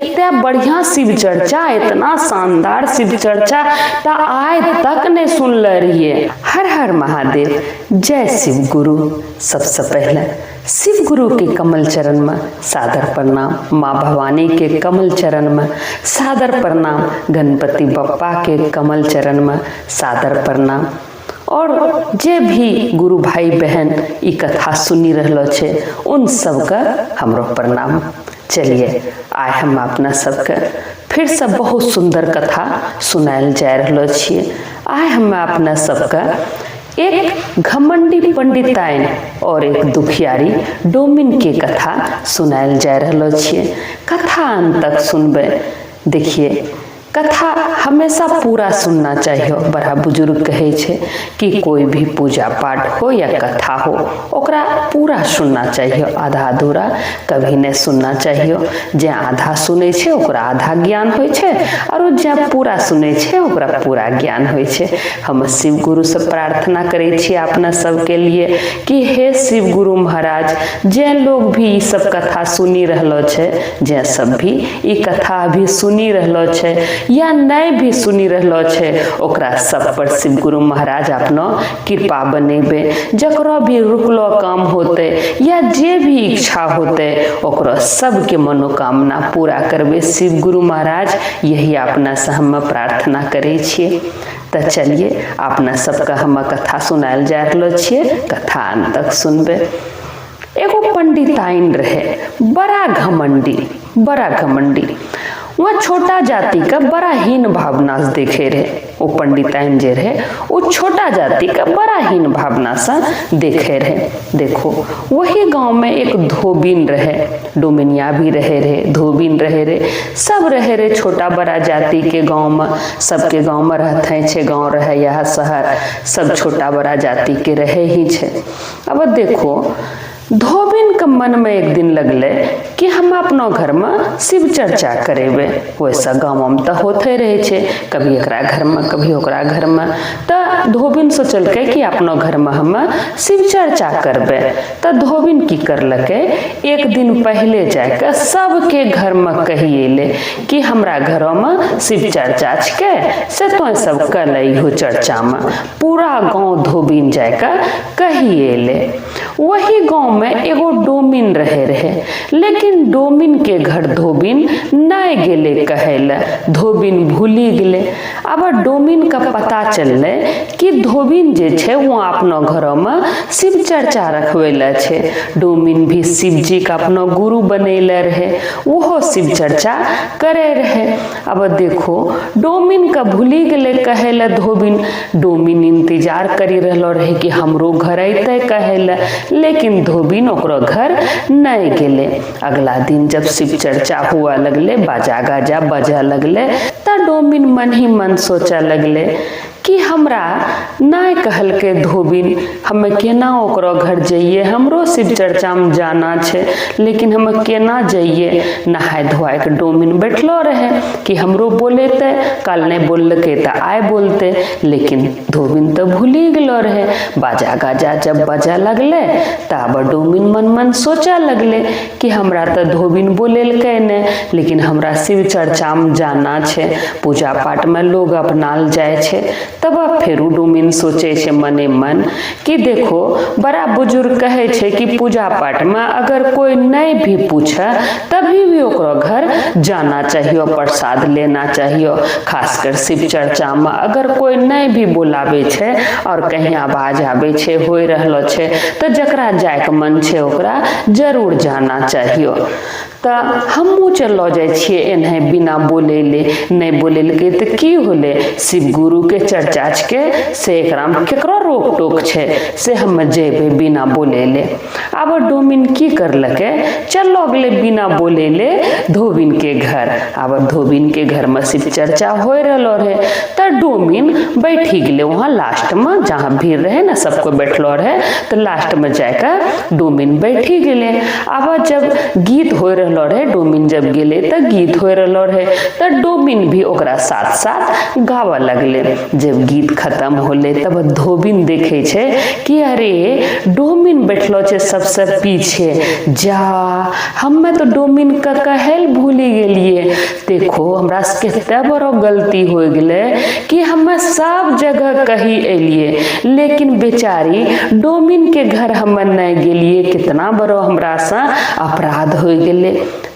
इतना बढ़िया शिव चर्चा, इतना शानदार शिव चर्चा ता आय तक ने सुन ले रहिए। हर हर महादेव, जय शिव गुरु। सबसे पहले शिव गुरु के कमल चरण में सादर प्रणाम, माँ भवानी के कमल चरण में सादर प्रणाम, गणपति बप्पा के कमल चरण में सादर प्रणाम। और जे भी गुरु भाई बहन ई कथा सुनी रहलो छे उन सबका हमरो प्रणाम। चलिए आय हम अपना सबके फिर से बहुत सुंदर कथा सुनायल जा रहलो छिए। आय हम अपना सबका एक घमंडी पंडिताइन और एक दुखियारी डोमिन के कथा सुनायल जा रहलो छिए। कथा अंत तक सुनबे। देखिए, कथा हमेशा पूरा सुनना चाहिए। बड़ा बुजुर्ग कहे छे कि कोई भी पूजा पाठ हो या कथा हो ओकरा पूरा सुनना चाहिए, आधा अधूरा कभी नहीं सुनना चाहिए। जे आधा सुने छे ओकरा आधा ज्ञान होय छे और जे पूरा सुने छे ओकरा पूरा ज्ञान होय छे। हम शिव गुरु से प्रार्थना करे छी अपना सबके लिए कि हे शिव गुरु महाराज, जे लोग भी ई सब कथा सुनी रहलो छे, जे सब भी ई कथा अभी सुनी रहलो छे या नहीं भी सुनी रहलो छे, ओकरा सब पर शिव गुरु महाराज अपनो कृपा बनेबे। जकरो भी रुकलो काम होते या जे भी इच्छा होते ओकरो सबके मनोकामना पूरा करबे शिव गुरु महाराज, यही अपना से हम प्रार्थना करे छिए। तो चलिए अपना सबका हम कथा सुनायल जा रहलो छिए, कथा अंत तक सुनबे। एगो पंडिताइन रहे, बड़ा घमंडी। वह छोटा जाति का बड़ा हीन भावना से देखे रहे। वो पंडिताइन जे रहे वो छोटा जाति का बड़ा हीन भावना से देखे रहे। देखो, वही गांव में एक धोबिन रहे, डोमिनिया भी रहे, धोबिन रहे, सब रहे छोटा बड़ा जाति के गांव में। सबके गांव में रहते छे, गांव रहे या शहर, सब छोटा बड़ा जाति के रहे ही छे। अब देखो, धोबिन के मन में एक दिन लगले कि हम अपनो घर में शिव चर्चा करेबे। वैसा गाँव में तो होते रहे छे, कभी एकरा घर में कभी ओकरा घर में। तो धोबिन सोचलके कि अपनो घर में हम शिव चर्चा करबे। तो धोबिन की करलके, एक दिन पहले जाके सबके घर में कही एले कि हमरा घरों में शिव चर्चा छके, से तो सब कल हो चर्चा में। पूरा गाँव धोबिन जाके कही एले। वही गाँव में एगो डोमिन रहे, लेकिन डोमिन के घर धोबिन नहीं गेले कहेले, धोबिन भूली गेले। अब डोमिन का पता चलले कि धोबिन जे छे वो अपनो घरों में शिव चर्चा रखवेले छे। डोमिन भी शिव जी का अपनो गुरु बनेले रहे, वो शिव चर्चा करे रहे। अब देखो, डोमिन का भूली गेले कहेले धोबिन। डोमिन इंतजार करी रहलो रहे कि हमरो घर अइते कहेले, लेकिन धोबिन ओकरो घर नहीं गेले। अगला दिन जब शिव चर्चा हुआ लगले, बाजा गाजा बजा लगले, त डोमिन मन ही मन सोचा लगले कि हमरा नहीं कहल के धोबिन, हमें केना ओकरो घर जाइए, हमरो शिव चर्चा में जाना छे, लेकिन हम केना जाइए। नहाय धोआय के डोमिन बैठलो रहे कि हमरो बोलेते, कल नहीं बोलके तो आय बोलते, लेकिन धोबिन तो भूली गेलो रहे। बाजा गाजा जब बजा लगले तब डोमिन मन मन सोचा लगले कि हमरा तो धोबिन बोलेलके ने, लेकिन हमरा शिव चर्चा में जाना छे, पूजा पाठ में लोग अपनाल जाए छे। तब फिर डोमिन सोचे छे मने मन कि देखो, बड़ा बुजुर्ग कहे छे कि पूजा पाठ में अगर कोई नहीं भी पूछे तभी भी ओकरो घर जाना चाहिए, प्रसाद लेना चाहिए। खासकर शिव चर्चा में अगर कोई नहीं भी बुलावे छे और कहीं आवाज आवे छे, होय रहलो छे, तो जकरा जाय के मन छे ओकरा जरूर जाना चाहिए। तो हमू चलो जाए छिए एनहे बिना बोलेले, नहीं बोलेलके तो की होले, शिव गुरु के चर्चा के से एकरा में केकरो रोक टोक छे, से हम जेबे बिना बोलेले। अब डोमिन की करलके, चलो गले बिना बोलेले धोबिन के घर। अब धोबिन के घर में शिव चर्चा होय रहलो रहे, तो डोमिन बैठी गेले वहाँ लास्ट में, जहाँ भीड़ रहे ना सबको बैठलो रहे, तो लास्ट में जाकर डोमिन बैठी गेले। अब जब गीत होय रहलो रहे, डोमिन जब गेले तो गीत होय रहलो रहे, तो डोमिन भी ओकरा साथ साथ गावा लगले। जब गीत खत्म होले तब धोबिन देखे छे कि अरे डोमिन बैठलो छे सबसे पीछे, जा हमें तो डोमिन का कहल भूली गेलिए, देखो हमरा से कते बड़ो गलती हो गेले कि हमें सब जगह कही एलिए, लेकिन बेचारी डोमिन के घर हमें नहीं गेलिए। कितना बड़ो हमरा से अपराध हो गेले।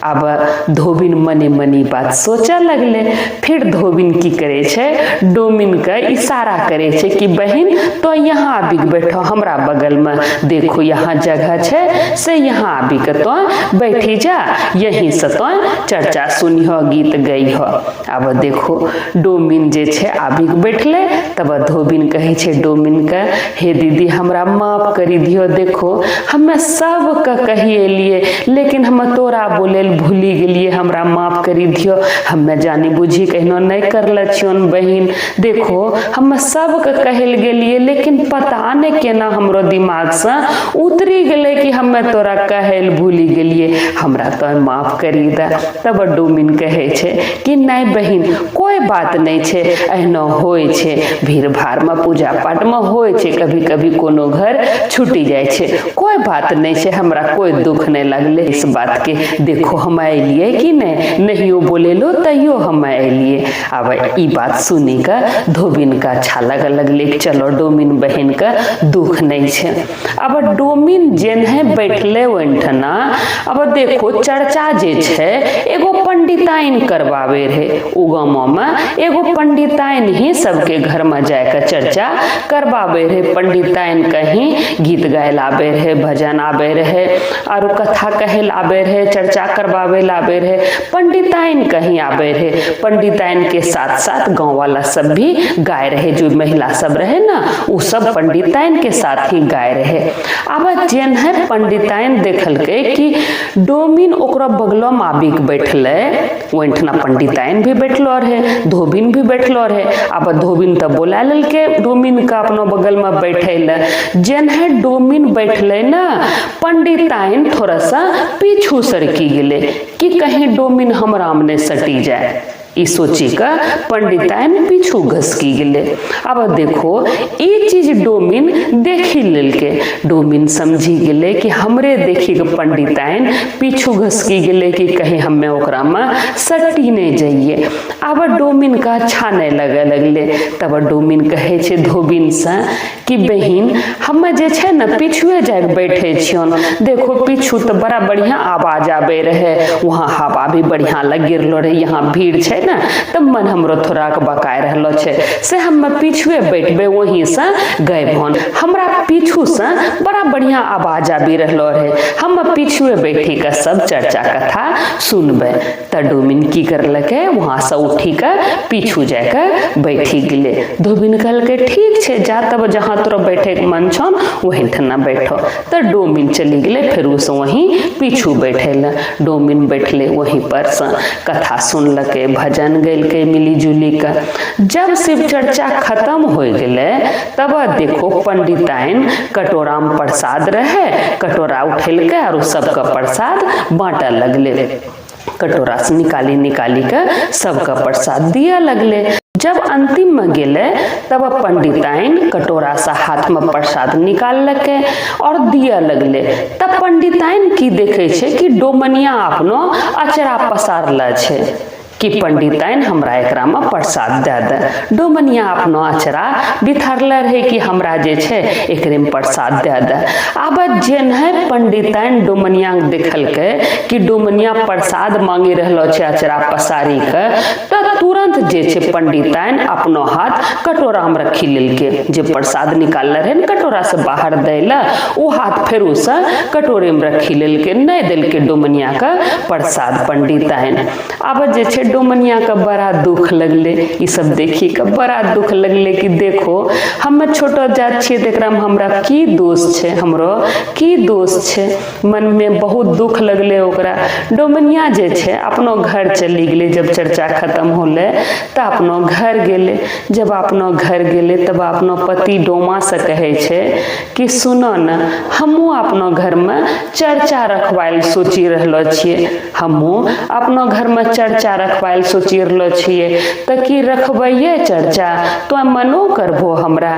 अब धोबिन मने मनी बात सोचा लगले। फिर धोबिन की करे छे, डोमिन के इशारा करे छे कि बहन तो यहाँ आबि बैठो हमरा बगल में, देखो यहाँ जगह छे से यहाँ आबि के तो बैठी जा, यहीं से तो चर्चा सुनिहो, गीत गईहो। अब देखो डोमिन जे छे आबि के बैठले। तब धोबिन कहे छे डोमिन के, हे दीदी हमरा माफ करी दियो, देखो हमें सब के कही एलिए, लेकिन हम तोरा बोले भूली गेलिए, हमरा माफ करी दियो, हमें जानी बुझी कहनो नहीं करले छियोन बहिन। देखो हम सब के कहल गेलिए, लेकिन पता नहीं केना हमरो दिमाग से उतरी गेले कि हमें तोरा कहल भूली गेलिए, हमरा तो माफ करी दे। तब डोमिन कहे छे कि नहीं बहिन कोई बात नहीं छे, एहनो होय छे, भीड़ भाड़ में पूजा पाठ में होय छे, कभी कभी कोनो घर छूटी जाय छे, कोई बात नहीं छे, हमरा कोई दुख नहीं लगले इस बात के। देखो हम अलिए कि नहीं बोले लो तैयो हम अलिए। अब ई बात सुनी का धोबिन का अच्छा लगले, चलो डोमिन बहन का दुख नहीं छे। अब डोमिन जेन्हे बैठले ओठना, अब देखो चर्चा जे छे एगो पंडिताइन करवावे रहे। उगमो में एगो पंडिताइन ही सबके घर में जाकर चर्चा करवावे रहे। पंडिताइन कहीं गीत गायल आवे रहे, भजन आवे रहे, और कथा कहल आवे रहे, चर्चा करवावे लावे रहे। पंडिताइन कहीं आवे रहे, पंडिताइन के साथ साथ गांव वाला सब भी गाय रहे, जो महिला सब रहे ना वो सब पंडिताइन के साथ ही गाय रहे। अब जेन है पंडिताइन देखल के कि डोमिन ओकरा बगलो में आबि के बैठले, ओठना पंडिताइन भी बैठलो रहे, धोबिन भी बैठलो रहे। अब धोबिन तो बोला ललके डोमिन का अपनो बगल में बैठे ले। जेन है डोमिन बैठले ना, पंडिताइन थोड़ा सा पीछू सरकी गेले कि कहीं डोमिन हमरा में सटी जाए। ई सोची का पंडिताइन पीछू घसकी गेले। अब देखो ई चीज डोमिन देखी लेलके, डोमिन समझी गेले कि हमरे देखी के पंडिताइन पीछू घसकी गेले कि कहीं हमें ओकरा में सटी नहीं जाइए। अब डोमिन का अच्छा नहीं लगे लगले। तब डोमिन कहे छे धोबिन से कि बहिन हमें जे छे ना पीछुए जाके बैठे छियन, देखो पीछू तो बड़ा बढ़िया आवाज आवे रहे, वहाँ हवा भी बढ़िया लग गिरलो रहे, यहाँ भीड़ छे ना तब मन हमरो थोड़ा के बकाय रहलो छे से हम पीछुए बैठबे, वहीं से गए भन हमरा पीछू से बड़ा बढ़िया आवाज आबी रहलो रहे, हम पीछुए बैठी के सब चर्चा कथा सुनबे। त डोमिन की करलके वहां से उठी के पीछू जाके बैठी गेले। धोबिन कहलके ठीक छे जा, तब जहां तोरा बैठे के मन छन वहीं ठना बैठो। त डोमिन चली गेले, फिर उस वहीं पीछू बैठेले। डोमिन बैठले वहीं पर से कथा सुनलके, भजन गैलके मिली जुली का। जब शिव चर्चा खत्म हो गेले तब देखो पंडिताइन कटोरा में प्रसाद रहे, कटोरा उठेलके और सबका प्रसाद बांटा लगले। कटोरा से निकाली निकाली के सबका प्रसाद दिया लगले। जब अंतिम में गेले तब पंडिताइन कटोरा से हाथ में प्रसाद निकाललके और दिया लगले। तब पंडिताइन की देखे छे कि डोमनिया अपनो अचरा पसारला छे कि पंडिताइन हमरा एकरा में प्रसाद दे दे। डोमनिया अपनो अचरा बिथरले रहे कि हमरा जे छे एकरे में प्रसाद दे दे। अब जेन है पंडिताइन डोमनिया देखलके कि डोमनिया प्रसाद मांगी रहलो छे अचरा पसारी के, तो तुरंत जे छे पंडिताइन अपनो हाथ कटोरा में रखी लेलके। जे प्रसाद निकालले रहे न कटोरा से बाहर दैला, वो हाथ फेरू से कटोरे में रखी लेलके, नहीं देलके डोमनिया का प्रसाद पंडिताइन। अब जे छे डोमनिया का बड़ा दुख लगले, ये सब देखी का बड़ा दुख लगले कि देखो हम छोटो जात छे, एकरा में हमरा की दोष छे, हमरो की दोष छे। मन में बहुत दुख लगले ओकरा। डोमनिया जे छे अपनो घर चली गेले। जब चर्चा खत्म होले होले तो अपनो घर गेले। जब अपनो घर गेले तब अपनो पति डोमा से कहे छे कि सुनो न, हमू अपनो घर में चर्चा रखवाइल सोची रहलो छिए, हमू अपनो घर में चर्चा रखवाइल सोची रहलो छिए, त की रखबैये चर्चा, तो मनो करबो हमरा।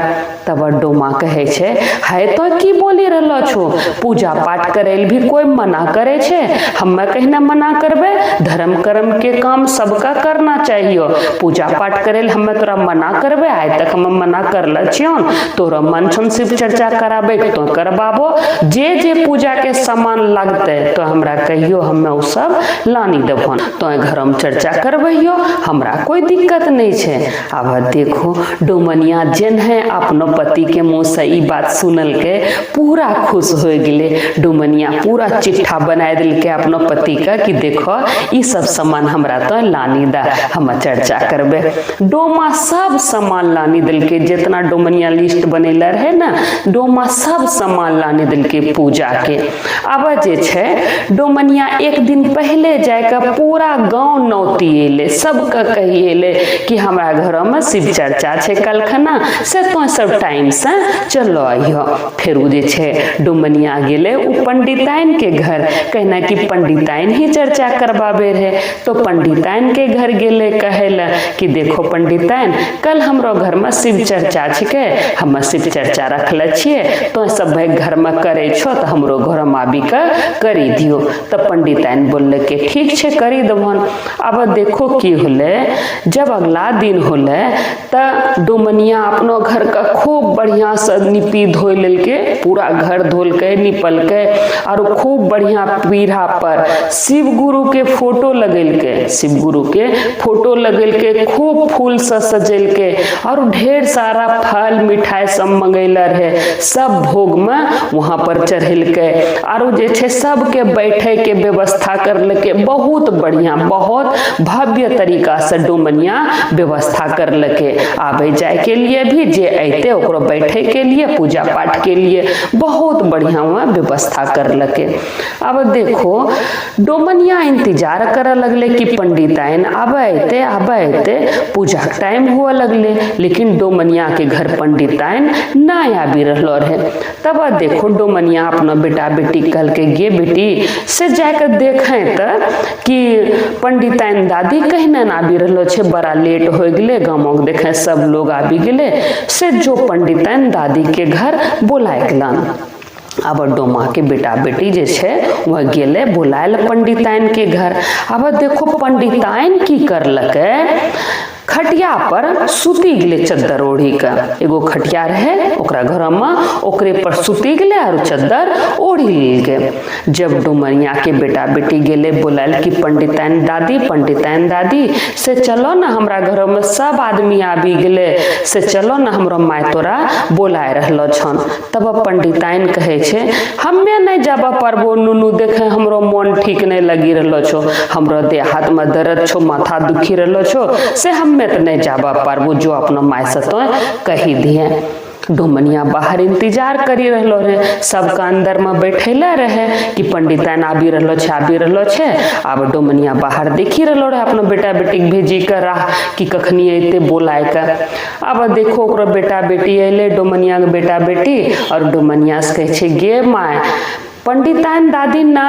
तब डोमा कहे छे, है तो की बोली रहलो छो, पूजा पाठ करेल भी कोई मना करे छे, हमें कहना मना करबे, धर्म कर्म के काम सबका करना चाहिए, पूजा पाठ करेल हमें तोरा मना करबे, आज तक हम मना करल छियन, तोरा मन छन शिव चर्चा कराबे तो करबाबो, जे जे पूजा के सामान लगते तो हमरा कहियो, हमें उ सब लानी देबन, तो घर में चर्चा करबैयो, हमरा कोई दिक्कत नहीं छे। अब देखो डोमनिया जेन है अपनो पति के मुंह से ई बात सुनल के पूरा खुश हो गेले। डोमनिया पूरा चिट्ठा बना दिल के अपनो पति का कि देखो ई सब सामान हमरा तो लानी दा, हम चर्चा करबे। डोमा सब सामान लानी दिल के, जितना डोमनिया लिस्ट बनेला रहे ना, डोमा सब सामान लानी दिल के पूजा के। अब जे छे डोमनिया एक दिन पहले जाकर पूरा गांव नौती एले, सबके कहिएले कि हमरा घर में शिव चर्चा छे कल खना से, तो सब टाइम से चलो आइयो। फिर जे छे डोमनिया गेले उ पंडिताइन के घर, कहना कि पंडिताइन ही चर्चा करबाबे रहे, तो पंडिताइन के घर गेले कहेला कि देखो पंडिताइन, कल हमरो घर में शिव चर्चा छिके, हम शिव चर्चा रखले छिए, तो सब भाई घर में करे छो तो हमरो घर में आबी के करी दियो। तो पंडिताइन बोलले कि ठीक छे करी देबन। अब देखो की होले, जब अगला दिन होले त डोमनिया अपनो घर का खूब बढ़िया से निपी धोई लेलके, पूरा घर धोलके निपलके, और खूब बढ़िया पीढ़ा पर शिव गुरु के फोटो लगेलके, शिव गुरु के फोटो लगेलके, खूब फूल से सजेलके, और ढेर सारा फल मिठाई सब मंगैला रहे, सब भोग में वहां पर चढ़ेलके, और जे छे सबके बैठे के व्यवस्था करलके, बहुत बढ़िया बहुत भव्य तरीका से डोमनिया व्यवस्था करलके। आबे जाए के लिए भी जे अइते ओकरो बैठे के लिए, पूजा पाठ के लिए बहुत बढ़िया वहां व्यवस्था करलके। अब देखो डोमनिया इंतजार करे लगले कि पंडिताइन आबे पूजा के टाइम हुआ लगले, लेकिन डोमनिया के घर पंडिताइन ना आबी रहलो रहे। तब देखो डोमनिया अपना बेटा बेटी कहल के गे बेटी से जाकर देखें त कि पंडिताइन दादी कहने ना आबी रहलो छे, बड़ा लेट हो गेले, गामक देखे सब लोग आबी गेले, से जो पंडिताइन दादी के घर बोलाइकलन। अब डोमा के बेटा बेटी जे छे वह गेले बुलायल पंडिताइन के घर। अब देखो पंडिताइन की करलके, खटिया पर सुती गेले चद्दर ओढ़ी के, एगो खटिया रहे ओकरा घर में, ओकरे पर सुती गेले और चद्दर ओढ़ी लेके। जब डोमनिया के बेटा बेटी गेले बोलायल कि पंडिताइन दादी से चलो ना, हमरा घर में सब आदमी आबी गेले, से चलो ना हमरो माय तोरा बोलाए रहलो छन। तब पंडिताइन कहे छे हमें नहीं जाबा पारबो नुनू, देखे हमरो मन ठीक नहीं लगी रहलो छो, हमरो देह हाथ में दर्द छो, माथा दुखी रहलो छो, से हमें तो नहीं जाबा पारबो, जो अपना माय से तो कही दिए। डोमनिया बाहर इंतजार करी रहलो रहे, सबका अंदर में बैठेला रहे कि पंडिताइन आबी रहलो छे। अब डोमनिया बाहर देखी रहलो रहे, अपना बेटा बेटी के भेजी कर राह कि कखनी अइते बोलाए कर। अब देखो ओकरो बेटा बेटी अइले, डोमनिया के बेटा बेटी, और डोमनिया से कहे छे गे माय पंडिताइन दादी ना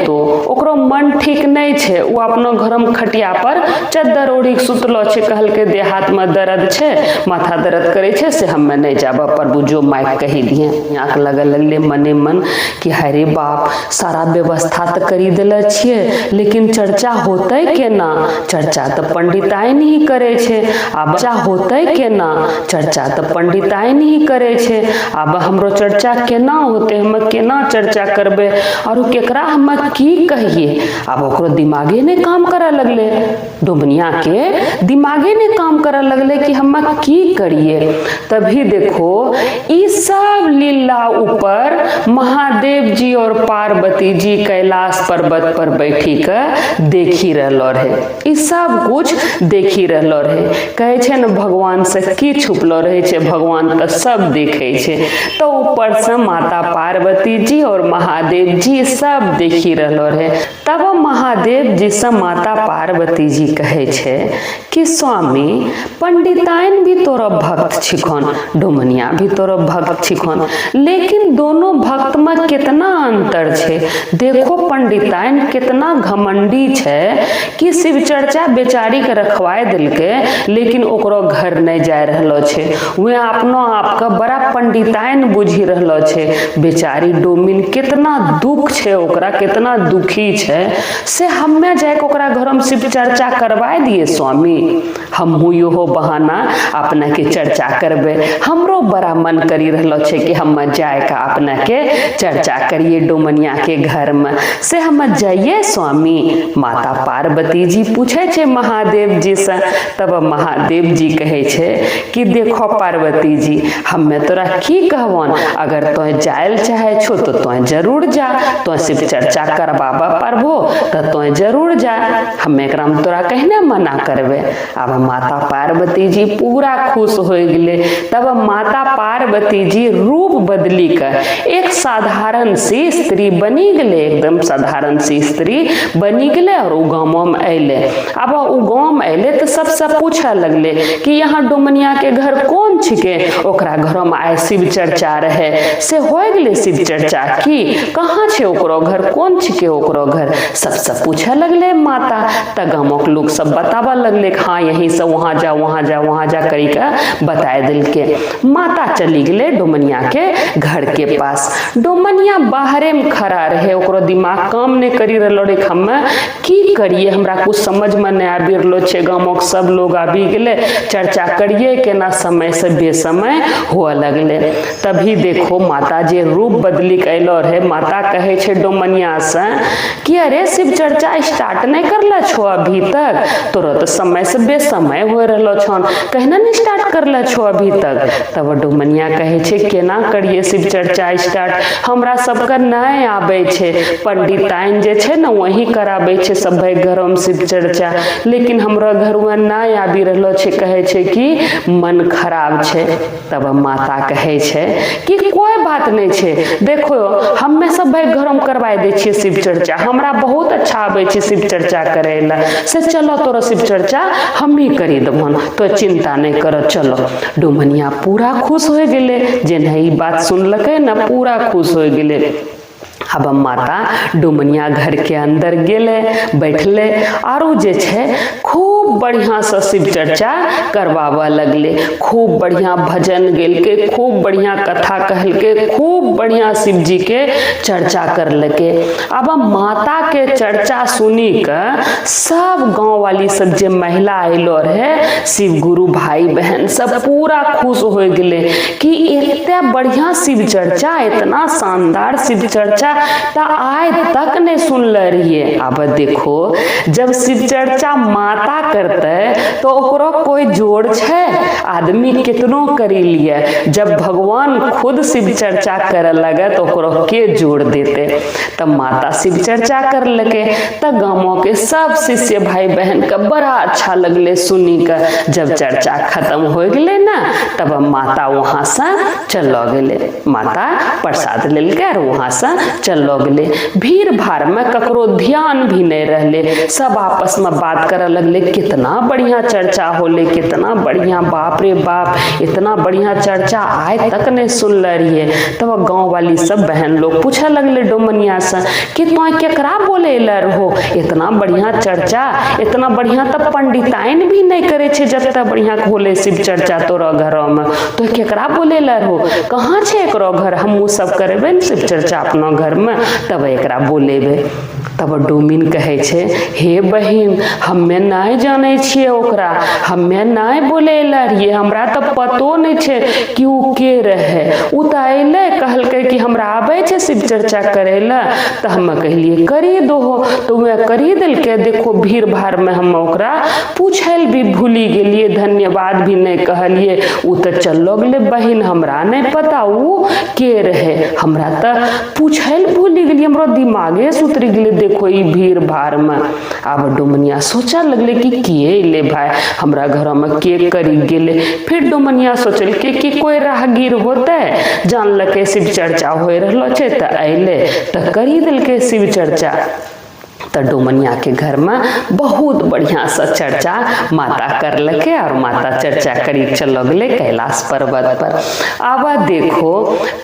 तो ओकरो मन ठीक नहीं छे, वो अपनो घर में खटिया पर चद्दर ओढ़ी सुतलो छे, कहल के देह हाथ में दर्द छे, माथा दर्द करे छे, से हमें नहीं जाबा परबू, जो माइक कही दिए। आंख लगले मने मन कि हरे बाप, सारा व्यवस्था तो करी दिले छिए, लेकिन चर्चा होते केना, चर्चा तो पंडिताइन ही करे छे, अब होते केना, चर्चा तो पंडिताइन ही करे छे, अब हमरो चर्चा केना होते, हम केना चर्चा करबे, और केकरा हम की कहिए। अब ओकरो दिमागे ने काम करे लगले, डोमनिया के दिमागे ने काम करे लगले कि हम की करिए। तभी देखो ई सब लीला ऊपर महादेव जी और पार्वती जी कैलाश पर्वत पर बैठी के देखी रहलो रहे, ई सब कुछ देखी रहलो रहे। कहे छे न भगवान से की छुपलो रहे छे, भगवान तो सब देखे छे। तो ऊपर से माता पार्वती जी और महादेव जी सब देखी रहलो रहे। तब महादेव जी से माता पार्वती जी कहे छे कि स्वामी पंडिताइन भी तोरा भक्त छिखन, डोमनिया भी तोरा भक्त छिखन, लेकिन दोनों भक्त में कितना अंतर छे। देखो पंडिताइन कितना घमंडी छे कि शिव चर्चा बेचारी के रखवाए दिलके, लेकिन ओकरो घर नहीं जाय रहलो छे। वे अपनो आप का बड़ा पंडिताइन बुझी रहलो छे। बेचारी डोमिन कितना दुख छे, ओकरा कितना दुखी छे से हमें जाके ओकरा घर में शिव चर्चा करवाए दिए स्वामी। हमहू यो बहाना अपना के चर्चा करबे, हमरो बड़ा मन करी रहलो छे कि हम जाए का अपना के चर्चा करिए डोमनिया के घर में, से हम जाइए स्वामी। माता पार्वती जी पूछे छे महादेव जी से। तब महादेव जी कहे छे कि देखो पार्वती जी, हमें तोरा की कहवन, अगर तो जायल चाहे छो तो जरूर जा, तो शिव चर्चा करवाबा पारबो तो जरूर जा, हम एकरा में तोरा कहने मना करबे। अब माता पार्वती जी पूरा खुश हो गए। तब माता पार्वती जी रूप बदली कर एक साधारण सी स्त्री बनी गए, एकदम साधारण सी स्त्री बनी गए और उ गाँव में अले। अब उ गाँव में अले तो सबसे पूछे लगले कि यहाँ डोमनिया के घर कौन छिके, ओकरा घर में आए शिव चर्चा रहे, से हो गए शिव चर्चा की, कहाँ छे ओकरो घर, कौन छिके ओकरो घर, सबसे पूछे लगले माता। त गाँव के लोग सब बतावा लगले, हाँ यहीं से वहां जा वहां जा वहां जा करी के बताए दिल के। माता चली गए डोमनिया के घर के पास। डोमनिया बाहरे में खड़ा रहे, ओकरो दिमाग काम नहीं करी रहलो रे, हमें की करिए, हमरा कुछ समझ में नहीं आबि रहलो छे। गाँव के सब लोग आबि गए, चर्चा करिए केना समय से बेसमय हुआ लगले। तभी देखो माता जे रूप बदली के अलो रहे, माता कहे छे डोमनिया से कि अरे शिव चर्चा स्टार्ट नहीं करला छो अभी तक, तोरा तो समय से बेसमय हो रहलो छन, कहना नहीं स्टार्ट करला छो अभी तक। तब डोमनिया कहे छे केना करिए शिव चर्चा स्टार्ट, हमरा सबका नहीं आबे छे, पंडिताइन जे छे ना वही कराबे छे सब घर में शिव चर्चा, लेकिन हमरा घर में नहीं आबि रहलो छे, कहे छे कि मन खराब छे। तब माता कहे छे कि कोई बात नहीं छे, देखो हमें सब घर में करवाए दे छिए शिव चर्चा, हमरा बहुत अच्छा आबे छे शिव चर्चा करे ला, से चलो तोरा शिव चर्चा हम ही करी देबन, तो चिंता नहीं कर, चलो। डोमनिया पूरा खुश हो गए, जे नहीं बात सुनलके ना पूरा खुश हो गए। अब माता डोमनिया घर के अंदर गेले, बैठले और जे छे खूब बढ़िया से शिव चर्चा करवावा लगले। खूब बढ़िया भजन गेल के, खूब बढ़िया कथा कहल के, खूब बढ़िया शिव जी के चर्चा करलके। अब माता के चर्चा सुनी के सब गांव वाली सब जे महिला अलो रहे, शिव गुरु भाई बहन सब पूरा खुश हो गए कि इतना बढ़िया शिव चर्चा, इतना शानदार शिव चर्चा ता आज तक नहीं सुनल रहिए। अब देखो जब शिव चर्चा माता करते तो ओकरो कोई जोड़ छे, आदमी कितनो करी लिए, जब भगवान खुद शिव चर्चा करे लगे तो ओकरो के जोड़ देते। तब माता शिव चर्चा कर लगे, तब गाँव के सब शिष्य भाई बहन का बड़ा अच्छा लगले सुनी के। जब चर्चा खत्म हो गए ना, तब माता वहां से चलो गए, माता प्रसाद लेलके और वहां से चलो गए। भीड़ भाड़ में ककरो ध्यान भी नहीं रहले, सब आपस में बात करे लगले, कितना बढ़िया चर्चा होले, कितना बढ़िया, बाप रे बाप, इतना बढ़िया चर्चा आज तक नहीं सुन रहिए। तब गाँव वाली सब बहन लोग पूछे लगले डोमनिया से कि तो केकरा बोले रहो, इतना बढ़िया चर्चा, इतना बढ़िया तब पंडिताइन भी नहीं करे छे, जब तक बढ़िया होले शिव चर्चा तोरा घर में, तो केकरा बोले रहो, कहाँ छे एकरो घर, हमू सब करेबे शिव चर्चा अपना घर में, तब एकरा बोलेबे। तब डोमिन कहे छे हे बहिन, हमें नहीं जाने छिए ओकरा, हमें नहीं बोले रहिए, हमरा तो पतो नहीं छे कि उ के रहे। उ तो अइले कहलके कि हमरा आबे छे शिव चर्चा करे ला, तो हम कहलिए करी दो, तो वह करी दिलके। देखो भीड़ भाड़ में हम ओकरा पूछल भी भूली गेलिए, धन्यवाद भी नहीं कहलिए। उ तो चलो गले बहिन, हमरा नहीं पता उ के रहे, हमरा तो पूछल भूली गेलिए, हमरा दिमागे से उतरी गेले। देखो ई भीड़ भाड़ में। अब डोमनिया सोचा लगले कि किए ले भाई हमरा घर में के करी गेले। फिर डोमनिया सोचल कि कोई राहगीर होते जानलके शिव चर्चा हो रहलो छे त अइले त करी देलके शिव चर्चा। तो डोमनिया के घर में बहुत बढ़िया सा चर्चा माता करलके और माता चर्चा करी चलो गले कैलाश पर्वत पर। अब देखो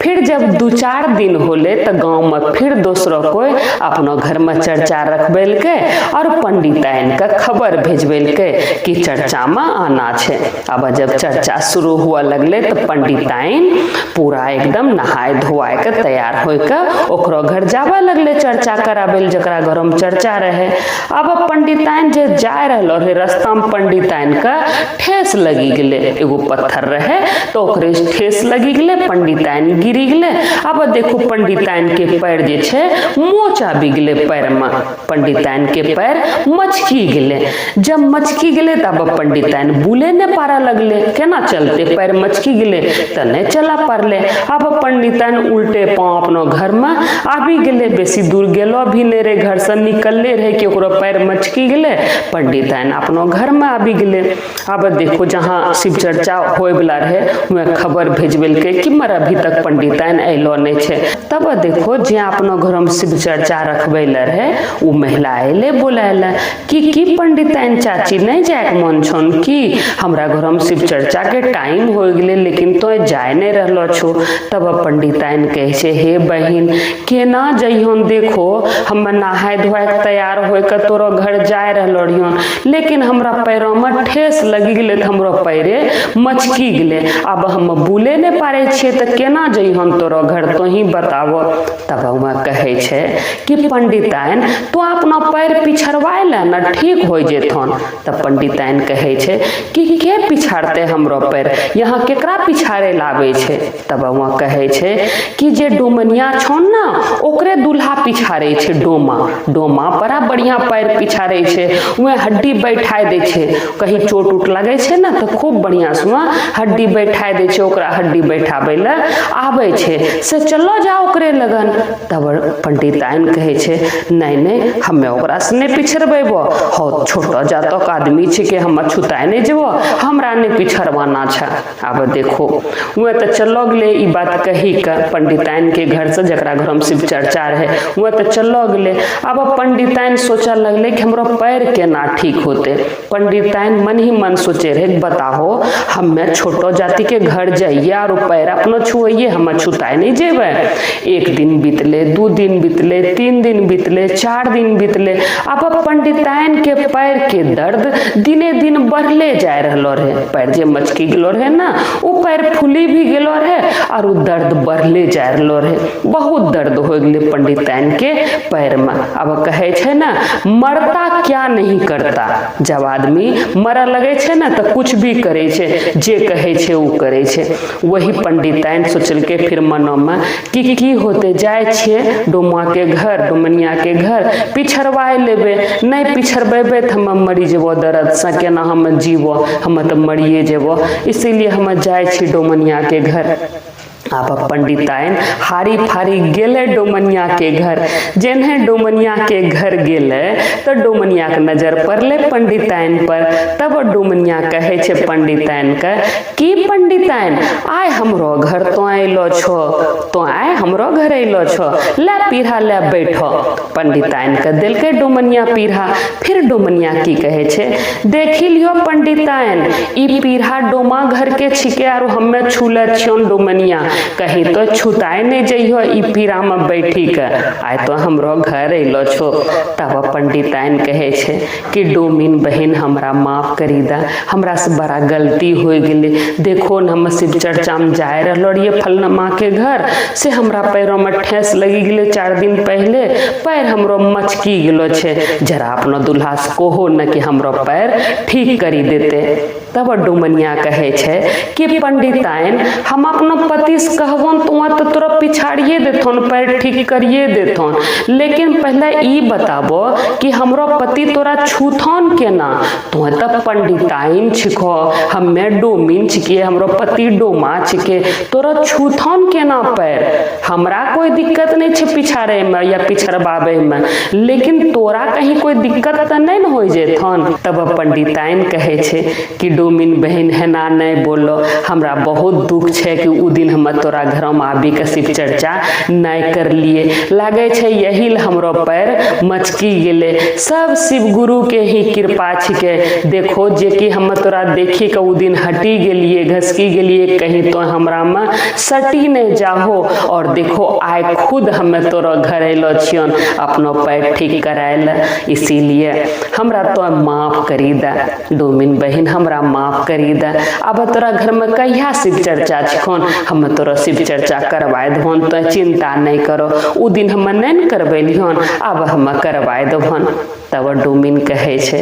फिर जब 2-4 दिन होले तो गांव में फिर दूसरो कोई अपनो घर में चर्चा रखबेलके और पंडिताइन का खबर भेजबेलके कि चर्चा में आना छे। अब जब चर्चा शुरू हुआ लगले तो पंडिताइन पूरा एकदम नहाय धोआय के तैयार होकर ओकरो घर जावे लगले चर्चा कराबेल जकरा घर में चर्चा रहे। अब पंडिताइन जे जाय रहलो रे रास्ता में पंडिताइन का ठेस लगी गेले। एगो पत्थर रहे तो ओकरे ठेस लगी गेले, पंडिताइन गिरी गेले। अब देखो पंडिताइन के पैर जे छे मोच आबि गेले पैर में, पंडिताइन के पैर मचकी गेले। जब मचकी गेले तब पंडिताइन बुले ने पारा लगले, केना चलते पैर मचकी गेले त नहीं चला पारले। अब पंडिताइन उल्टे पांव अपनो घर में आबि गेले, बेसी दूर गेलो भी नहीं रे, घर से निकलले रहे कि ओकरो पैर मचकी गेले। पंडिताइन अपनो घर में आबि गेले। अब देखो जहां शिव चर्चा होय वाला रहे वह खबर भेजबेलके कि मर अभी तक पंडिताइन अइलो नहीं छे। तब देखो जे अपनो घर में शिव चर्चा रखबेले रहे उ महिला अइले बोलायला कि पंडिताइन चाची नहीं जाए मन छन कि हमरा घर में शिव चर्चा के टाइम हो गेले लेकिन तो जाय नहीं रहलो छो। तब पंडिताइन कहे छे हे बहिन केना जइहन, देखो हम नहाय धोआय तैयार होय के तोरो घर जाय रहलो रहियन लेकिन हमरा पैरों में ठेस लगी गेले त हमरो पैरे मचकी गेले। अब हम बुले ने पारे छिए त केना जइहन तोरो घर, तो ही बतावो। तब वह कहे छे कि पंडिताइन तो अपना पैर पिछड़वाय ले ना ठीक हो जेथन। तब पंडिताइन कहे छे कि के पिछाड़ते हमरो पैर, यहाँ केकरा पिछाड़े लावे छे। तब वह कहे छे कि जे डोमनिया छन ना ओकरे दूल्हा पिछाड़े छे, डोमा बड़ा बढ़िया पैर पिछाड़े छे, वह हड्डी बैठाय दे छे, कहीं चोट उट लगे छे ना तो खूब बढ़िया से हड्डी बैठाय दे छे, ओकरा हड्डी बैठाबे ले आवे छे, से चलो जाओ ओकरे लगन। तब पंडिताइन कहे छे नहीं हमें ओकरा से नहीं पिछड़बेबो, हो छोटो जातक आदमी छे के हम छुताय नहीं जेबो, हमरा नहीं पिछड़वाना छे। अब देखो वह तो चलो गले ई बात कही के पंडिताइन के घर से जकरा घर में शिव चर्चा रहे वह तो चलो गले। अब पंडिताइन सोचा लगले कि हमरो पैर केना ठीक होते। पंडिताइन मन ही मन सोचे रहे बताहो हमें छोटो जाति के घर जाइए और पैर अपनो छुइए, हम छुताए नहीं जेबे। 1 दिन बीतले, 2 दिन बीतले, 3 दिन बीतले, 4 दिन बीतले। अब पंडिताइन के पैर के दर्द दिने दिन बढ़ले जाए रहलो रहे, पैर जे मचकी गेलो रहे ना उ पैर फूली भी गेलो रहे और उ दर्द बढ़ले जाए रहलो रहे, बहुत दर्द हो गेले पंडिताइन के पैर में। अब कहे छे ना मरता क्या नहीं करता, जब आदमी मरा लगे छे ना तो कुछ भी करे छे, जे कहे छे उ करे छे। वही पंडिताइन सोचल के फिर मनो में कि होते जाए छे डोमा के घर, डोमनिया के घर पिछड़वाए लेबे, नहीं पिछड़बेबे तो हम मरी जेबो दर्द से, केना हम जीवो, हम तो मरिए जेबो, इसीलिए हम जाए छी डोमनिया के घर। अब पंडिताइन हारी फारी गेले डोमनिया के घर। जेने डोमनिया के घर गेले तो डोमनिया के नजर पड़ले पंडिताइन पर। तब डोमनिया कहे छे पंडिताइन के कि पंडिताइन आय हमरो घर तो अइलो छो, तो आय हमरो घर अइलो छो, ले पीढ़ा ले बैठो। पंडिताइन के देलके डोमनिया पीढ़ा। फिर डोमनिया की कहे छे देखी लियो पंडिताइन ई पीढ़ा डोमा घर के छिके और हमें छूले छियन डोमनिया, कहीं तो छुताए नहीं जइहो ई पीरा में बैठी के, आय तो हमरो घर अइलो छो। तब पंडिताइन कहे छे कि डोमिन बहन हमरा माफ करी दा, हमरा से बड़ा गलती हो गेले, देखो न हम शिव चर्चा में जाए रहलो रहिए फलनमा के घर, से हमरा पैरों में ठेस लगी गेले 4 दिन पहले, पैर हमरो मचकी गेलो छे, जरा अपनो दुल्हा से कहो न कि हमरो पैर ठीक करी देते। तब डुमनिया कहे छे कि पंडिताइन हम अपना पति से कहबन तो तोरा पिछाड़िए देथुन, पैर ठीक करिए देथुन, लेकिन पहले ई बताबो कि हमरो पति तोरा छूथन केना। तो तब पंडिताइन छिको, हमे डोमिन छिके, हमरो पति डोमा छिके, तोरा छूथन केना पैर। हमरा कोई दिक्कत नहीं छे पिछाड़े में या पिछड़बाबे में, लेकिन तोरा कहीं कोई दिक्कत तो नहीं न हो जेथन। तब पंडिताइन कहे छे कि डोमिन बहन है ना नहीं बोलो, हमरा बहुत दुख छे कि उ दिन हम तोरा घर में आबी के शिव चर्चा नहीं कर लिए, लागे छे यही हमरो पैर मचकी गेले। सब शिव गुरु के ही कृपा छिके। देखो जे कि हम तोरा देखी के उ दिन हटी गेलिए, घसकी गेलिए, कहीं तो हमरा में सटी नहीं जाहो, और देखो आय खुद हमें तोरा घर अलो छियन अपनो पैर ठीक कराएल, इसीलिए हमरा तो माफ करी दा डोमिन बहन, हमरा माफ करी दा। अब तोरा घर में कहिया शिव चर्चा छिखन, हम तोरा शिव चर्चा करवाए देबन, तो चिंता नहीं करो, उ दिन हम नहीं करबेलिहन, अब हम करवाए देबन। तब डोमिन कहे छे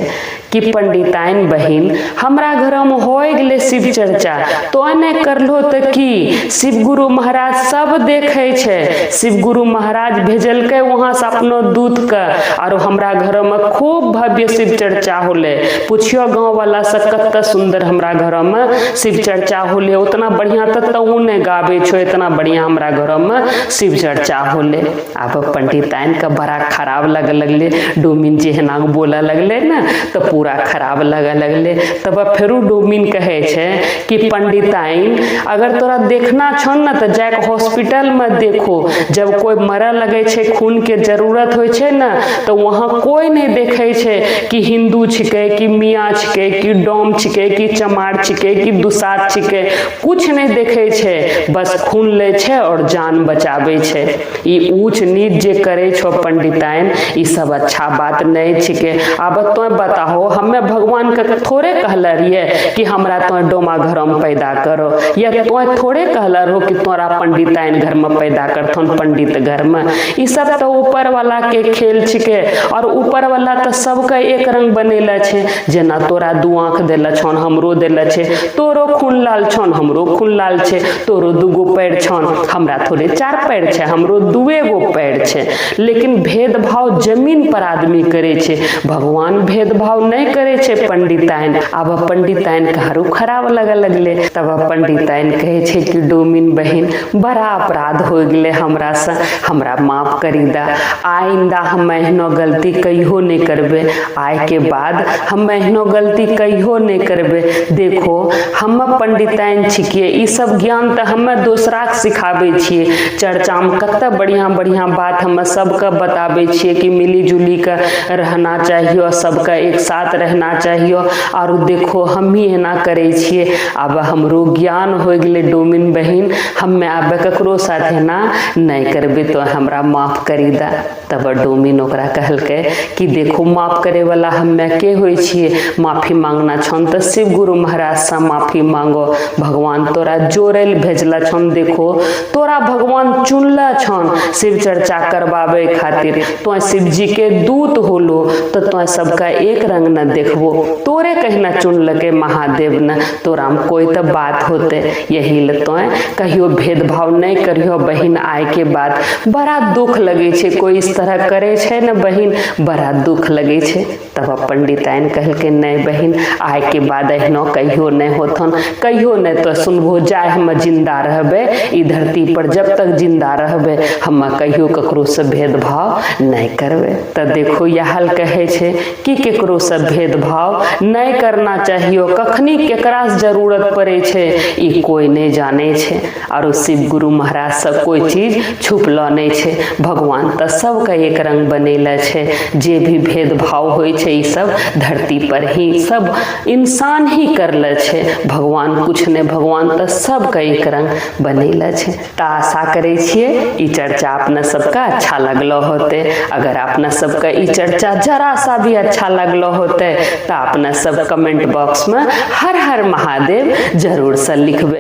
कि पंडिताइन बहिन हमरा घर में हो गेले शिव चर्चा, तो नहीं करलो तो की, शिव गुरु महाराज सब देखे छे, शिव गुरु महाराज भेजलके वहां से अपनो दूत के, और हमरा घर में खूब भव्य शिव चर्चा होले। पूछियो गांव वाला से कत सुंदर हमरा घर में शिव चर्चा होले, उतना बढ़िया तो ने गावे छो, इतना बढ़िया हमरा घर में शिव चर्चा होले। अब पंडिताइन का बड़ा खराब लगे लगले, डोमिन जे ना बोला लगले ना तो पूरा खराब लगे लगले। तब फिर डोमिन कहे छे कि पंडिताइन अगर तोरा देखना छो ना तो जाके हॉस्पिटल में देखो, जब कोई मरे लगे छे, खून के जरूरत होय छे ना, तो वहां कोई नहीं देखे छे कि हिंदू छिके, कि मियाँ छिके, कि डोम छिके, कि चमार छिके, कि दुसात छिके, कुछ नहीं देखे छे, बस खून ले छे और जान बचावे छे। ई ऊंच नीच जे करे छो पंडिताइन, ई सब अच्छा बात नहीं छिके। अब तो बताओ, हमें भगवान के थोड़े कहला रहिए कि हमरा तो डोमा घर में पैदा करो, या तो थोड़े कहला रहो कि तोरा पंडिताइन घर में पैदा करथुन, पंडित घर में। ई सब तो ऊपर वाला के खेल छिके, और ऊपर वाला तो सबके एक रंग बनेला छे। जेना तोरा दू आंख देला छन, हमरो देला छे, तोरो खून लाल छन, हमरो खून लाल छे, तोरो दूगो पैर छन, हमरा थोड़े 4 पैर छे, हमरो 2 गो पैर छे। लेकिन भेदभाव जमीन पर आदमी करे छे, भगवान भेदभाव नहीं करे छे पंडिताइन। अब पंडिताइन कारू खराब लगे लगले। तब पंडिताइन कहे छे कि डोमिन बहन बड़ा अपराध हो गेले हमरा से, हमरा माफ करी दा, आइंदा हम एहनो गलती कहियो नहीं करबे, आय के बाद हम एहनो गलती कहियो नहीं करबे। देखो हम पंडिताइन छिके, ई सब ज्ञान तो हमें दूसरा के सिखाबे छिए, चर्चा में कते बढ़िया बढ़िया बात हम सबके बताबे छिए कि मिली जुली के रहना चाहिए, सबका एक साथ रहना चाहिए, और देखो हम ही एना करे छिए। अब हमरो ज्ञान हो गेले डोमिन बहन, हमें अब ककरो साथ ना नहीं करबे, तो हमरा माफ करी दा। तब डोमिन ओकरा कहलके कि देखो माफ करे वाला हमें के होय छिए, माफी मांगना छन तो शिव गुरु महाराज से माफी मांगो, भगवान तोरा जोरेल भेजला छन। देखो तोरा भगवान चुनला छन शिव चर्चा करवावे खातिर, तो शिव जी के दूत होलो, तो सबका एक रंग न देखबो, तोरे कहना चुनलके महादेव न, तोरा में कोई तो बात होते, यही ले तो कहियो भेदभाव नहीं करियो बहिन। आय के बाद बड़ा दुख लगे छे, कोई इस तरह करे छे न बहिन, बड़ा दुख लगे छे। तब पंडिताइन कहलके नहीं बहिन, आय के बाद एहनो कहियो नहीं होथन, कहियो नहीं तो सुनबो, जाए हम जिंदा रहबे ई धरती पर, जब तक जिंदा रहबे हम कहियो ककरो से भेदभाव नहीं करबे। तो देखो यह हाल कहे छे कि केकरो से भेदभाव नहीं करना चाहिए, कखनी केकरा से जरूरत पड़े छे ई कोई नहीं जाने छे, और शिव गुरु महाराज से कोई चीज छुपलो नहीं छे। भगवान तो सबका एक रंग बनेला छे, जे भी भेदभाव होय छे ई सब धरती पर ही सब इंसान ही करले छे, भगवान कुछ नहीं, भगवान तो सबका एक रंग बनेला छे। तो आशा करे छिए ई चर्चा अपना सबका अच्छा लगलो होते। अगर अपना सबका ई चर्चा जरा सा भी अच्छा लगलो होते तो अपना सब कमेंट बॉक्स में हर हर महादेव जरूर से लिखबे।